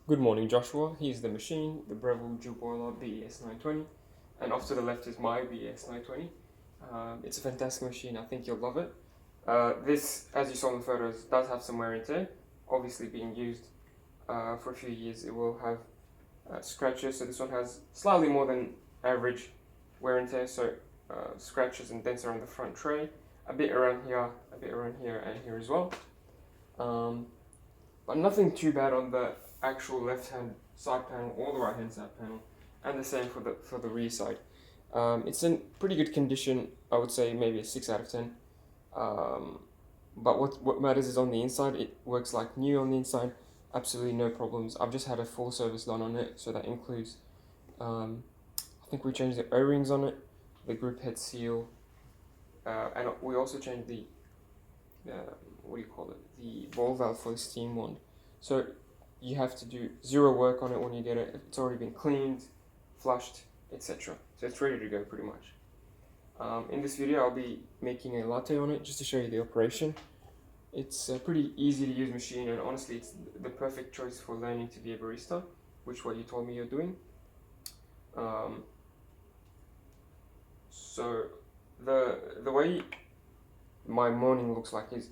Good morning, Joshua. Here's the machine, the Breville dual boiler BES920, and off to the left is my BES920. It's a fantastic machine. I think you'll love it. This, as you saw in the photos, does have some wear and tear. Obviously, being used for a few years, it will have scratches. So this one has slightly more than average wear and tear. So scratches and dents around the front tray, a bit around here, a bit around here, and here as well. But nothing too bad on the actual left-hand side panel or the right-hand side panel, and the same for the rear side. It's in pretty good condition. I would say maybe a 6 out of 10. But what matters is on the inside. It works like new on the inside. Absolutely no problems. I've just had a full service done on it, so that includes I think we changed the O-rings on it, the group head seal, and we also changed the what do you call it? The ball valve for the steam wand. So you have to do zero work on it when you get it. It's already been cleaned, flushed, etc. So it's ready to go pretty much. In this video, I'll be making a latte on it just to show you the operation. It's a pretty easy to use machine, and honestly, it's the perfect choice for learning to be a barista, which what you told me you're doing. So the way my morning looks like is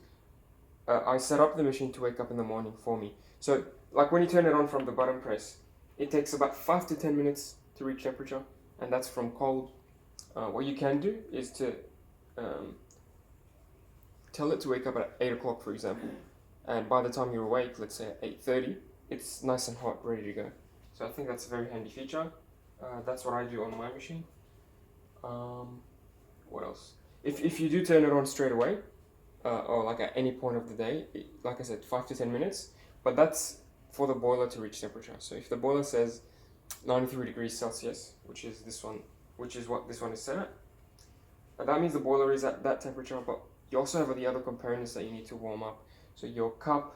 I set up the machine to wake up in the morning for me. So like when you turn it on from the button press, it takes about 5 to 10 minutes to reach temperature, and that's from cold. What you can do is to tell it to wake up at 8 o'clock, for example, and by the time you're awake, let's say at 8:30, it's nice and hot, ready to go. So I think that's a very handy feature. That's what I do on my machine. What else? If you do turn it on straight away, or like at any point of the day, like I said, 5 to 10 minutes, but that's for the boiler to reach temperature. So if the boiler says 93 degrees Celsius, which is this one, which is what this one is set at, that means the boiler is at that temperature, but you also have the other components that you need to warm up. So your cup,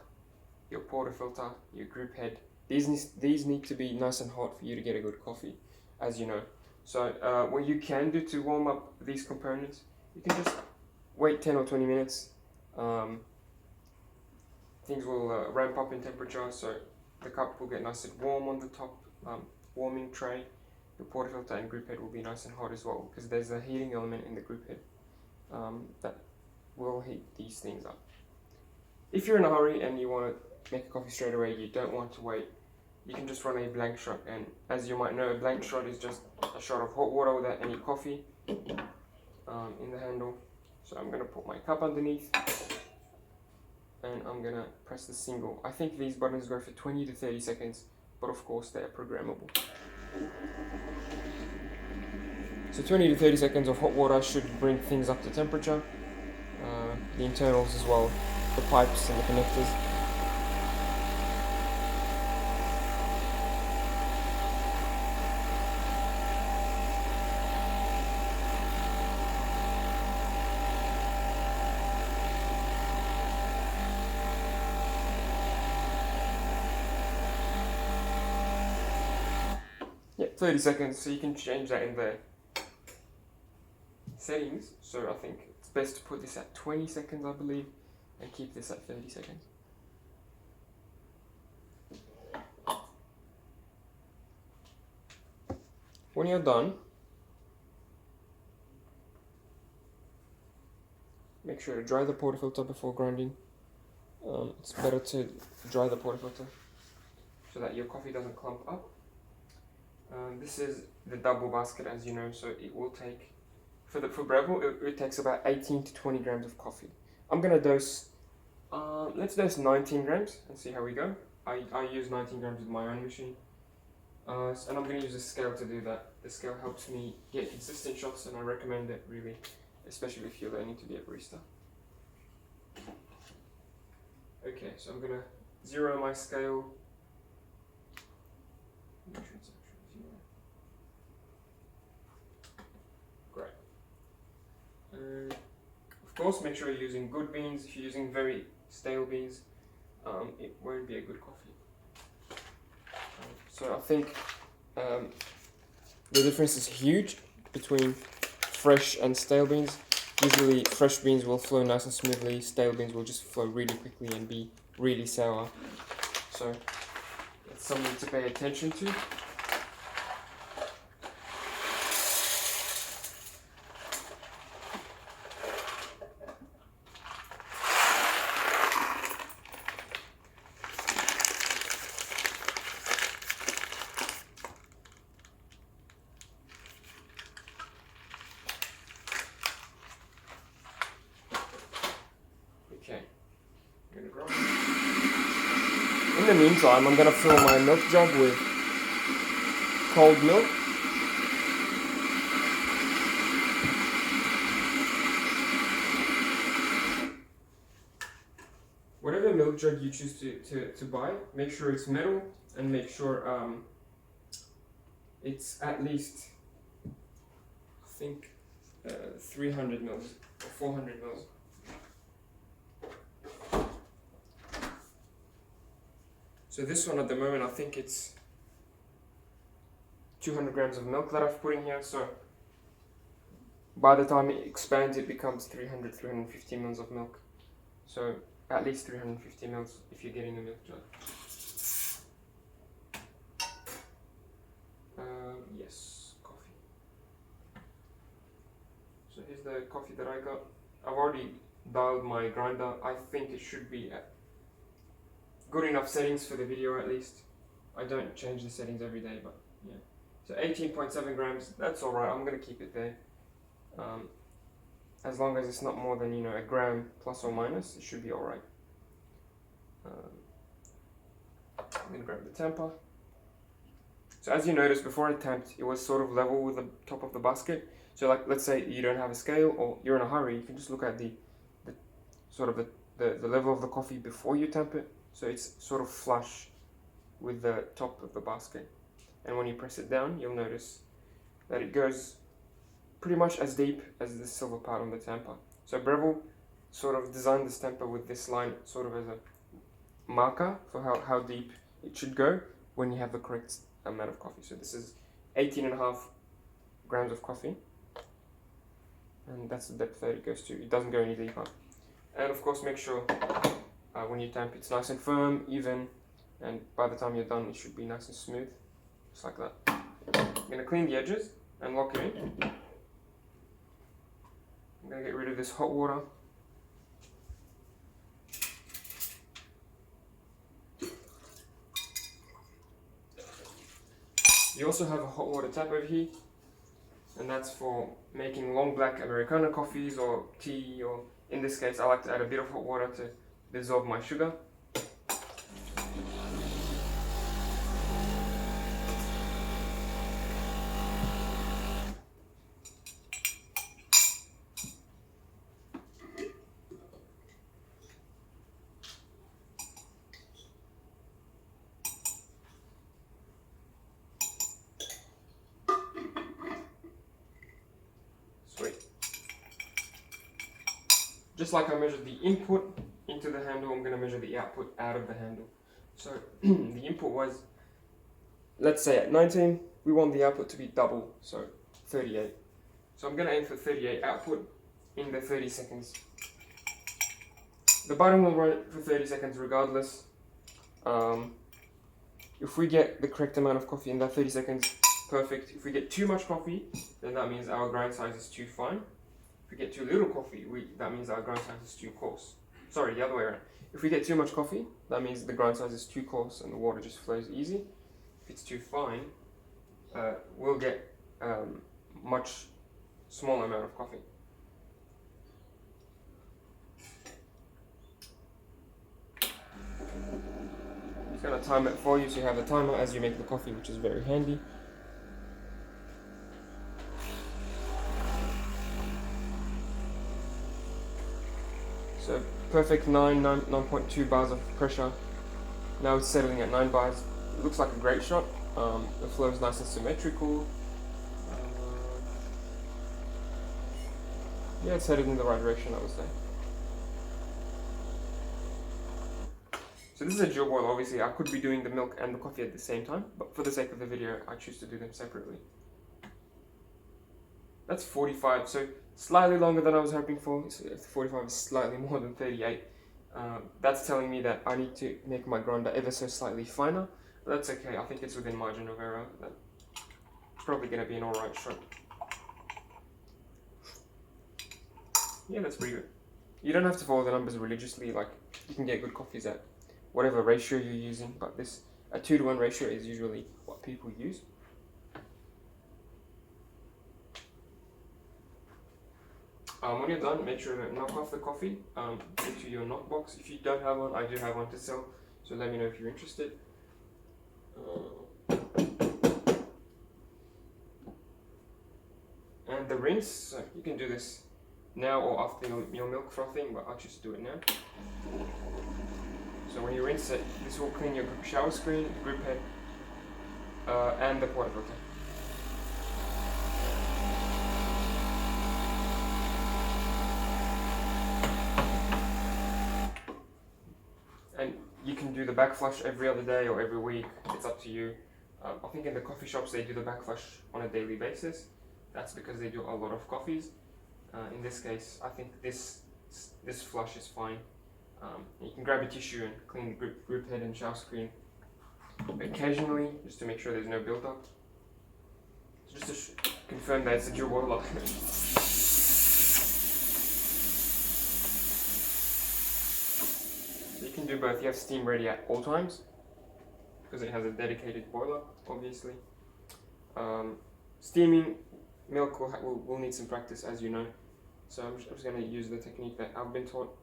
your portafilter, your group head, these need to be nice and hot for you to get a good coffee, as you know. So what you can do to warm up these components, you can just wait 10 or 20 minutes. Things will ramp up in temperature, so the cup will get nice and warm on the top warming tray. The portafilter and group head will be nice and hot as well, because there's a heating element in the group head that will heat these things up. If you're in a hurry and you want to make a coffee straight away, you don't want to wait, you can just run a blank shot, and as you might know, a blank shot is just a shot of hot water without any coffee in the handle. So I'm going to put my cup underneath, and I'm going to press the single. I think these buttons go for 20 to 30 seconds, but of course they are programmable. So 20 to 30 seconds of hot water should bring things up to temperature. The internals as well, the pipes and the connectors. Yep, 30 seconds, so you can change that in the settings. So I think it's best to put this at 20 seconds, I believe, and keep this at 30 seconds. When you're done, make sure to dry the portafilter before grinding. It's better to dry the portafilter so that your coffee doesn't clump up. This is the double basket, as you know, so it will take, for Breville, it takes about 18 to 20 grams of coffee. I'm going to dose, let's dose 19 grams and see how we go. I use 19 grams with my own machine. And I'm going to use a scale to do that. The scale helps me get consistent shots, and I recommend it really, especially if you're learning to be a barista. Okay, so I'm going to zero my scale. Great. Of course, make sure you're using good beans. If you're using very stale beans, it won't be a good coffee. So I think the difference is huge between fresh and stale beans. Usually fresh beans will flow nice and smoothly, stale beans will just flow really quickly and be really sour. So It's something to pay attention to. Okay, I'm gonna grind. In the meantime, I'm gonna fill my milk jug with cold milk. Whatever milk jug you choose to buy, make sure it's metal and make sure it's at least, I think, 300 mils or 400 mils. So this one at the moment, I think it's 200 grams of milk that I've put in here. So by the time it expands, it becomes 350 mils of milk. So at least 350 mils if you're getting a milk jug. Yes, coffee. So here's the coffee that I got. I've already dialed my grinder. I think it should be at good enough settings for the video at least. I don't change the settings every day, but yeah. So 18.7 grams, that's alright, I'm going to keep it there. As long as it's not more than, a gram plus or minus, it should be alright. I'm going to grab the tamper. So as you noticed, before I tamped, it was sort of level with the top of the basket. So like, let's say you don't have a scale or you're in a hurry, you can just look at the level of the coffee before you tamp it. So it's sort of flush with the top of the basket. And when you press it down, you'll notice that it goes pretty much as deep as the silver part on the tamper. So Breville sort of designed this tamper with this line sort of as a marker for how deep it should go when you have the correct amount of coffee. So this is 18.5 grams of coffee. And that's the depth that it goes to. It doesn't go any deeper. And of course, make sure when you tamp, it's nice and firm, even, and by the time you're done, it should be nice and smooth, just like that. I'm going to clean the edges and lock it in. I'm going to get rid of this hot water. You also have a hot water tap over here, and that's for making long black Americano coffees or tea, or in this case, I like to add a bit of hot water to dissolve my sugar. Sweet. Just like I measured the input into the handle, I'm going to measure the output out of the handle. So the input was, let's say at 19, we want the output to be double, so 38. So I'm going to aim for 38 output in the 30 seconds. The button will run for 30 seconds regardless. If we get the correct amount of coffee in that 30 seconds, perfect. If we get too much coffee, then that means our grind size is too fine. If we get too little coffee, that means our grind size is too coarse. Sorry, the other way around. If we get too much coffee, that means the grind size is too coarse and the water just flows easy. If it's too fine, we'll get much smaller amount of coffee. It's going to time it for you, so you have the timer as you make the coffee, which is very handy. So perfect 9.2 bars of pressure. Now it's settling at 9 bars. It looks like a great shot. The flow is nice and symmetrical. Yeah, it's headed in the right direction, I would say. So this is a dual boil. Obviously I could be doing the milk and the coffee at the same time, but for the sake of the video I choose to do them separately. That's 45, so slightly longer than I was hoping for. 45 is slightly more than 38. That's telling me that I need to make my grinder ever so slightly finer. But that's okay, I think it's within margin of error. That's probably going to be an alright shot. Yeah, that's pretty good. You don't have to follow the numbers religiously, like you can get good coffees at whatever ratio you're using, but a 2-to-1 ratio is usually what people use. When you're done, make sure to knock off the coffee into your knock box. If you don't have one, I do have one to sell, so let me know if you're interested. And the rinse, so you can do this now or after your milk frothing, but I'll just do it now. So when you rinse it, this will clean your shower screen, grip head, and the portafilter. And you can do the back flush every other day or every week, it's up to you. I think in the coffee shops they do the back flush on a daily basis. That's because they do a lot of coffees. In this case, I think this flush is fine. You can grab a tissue and clean the grip head and shower screen occasionally, just to make sure there's no build-up. So just to confirm that it's a dual boiler. You can do both. You have steam ready at all times because it has a dedicated boiler, obviously. Steaming milk will need some practice, as you know. So I'm just going to use the technique that I've been taught,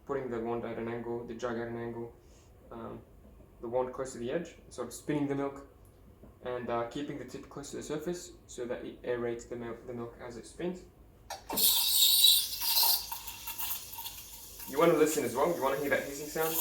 putting the wand at an angle, the jug at an angle, the wand close to the edge, sort of spinning the milk, and keeping the tip close to the surface so that it aerates the milk as it spins. You want to listen as well, you want to hear that hissing sound.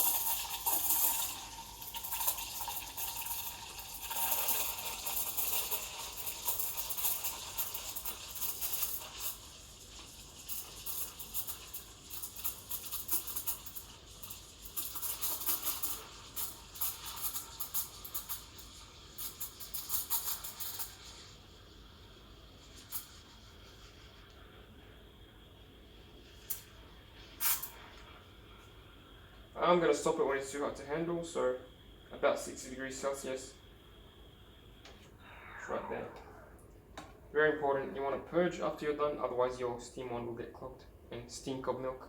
I'm going to stop it when it's too hot to handle, so about 60 degrees Celsius. It's right there. Very important, you want to purge after you're done, otherwise your steam wand will get clogged and stink of milk.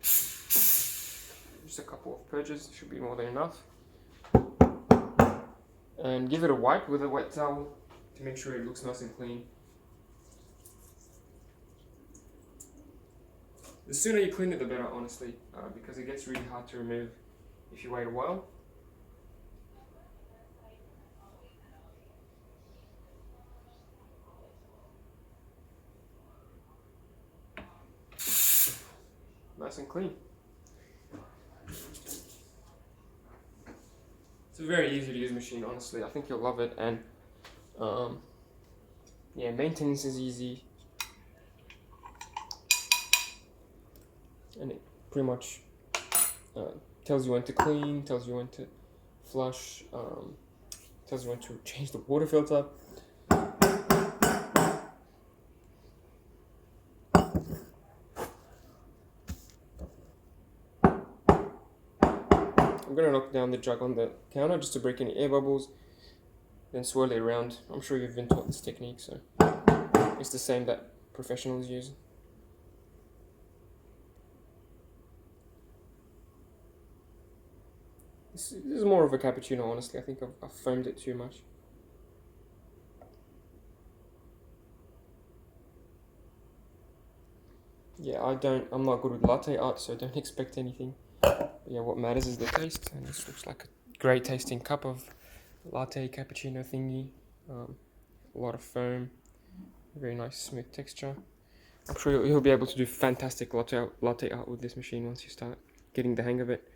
Just a couple of purges, should be more than enough. And give it a wipe with a wet towel to make sure it looks nice and clean. The sooner you clean it, the better, honestly, because it gets really hard to remove if you wait a while. Nice and clean. It's a very easy to use machine, honestly. I think you'll love it, and yeah, maintenance is easy. And it pretty much tells you when to clean, tells you when to flush, tells you when to change the water filter. I'm going to knock down the jug on the counter just to break any air bubbles, then swirl it around. I'm sure you've been taught this technique, so it's the same that professionals use. This is more of a cappuccino, honestly. I think I've foamed it too much. Yeah, I'm not good with latte art, so don't expect anything. But yeah, what matters is the taste, and this looks like a great tasting cup of latte cappuccino thingy. A lot of foam, very nice smooth texture. I'm sure you'll be able to do fantastic latte art with this machine once you start getting the hang of it.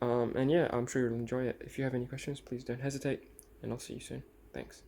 And yeah, I'm sure you'll enjoy it. If you have any questions, please don't hesitate, and I'll see you soon. Thanks.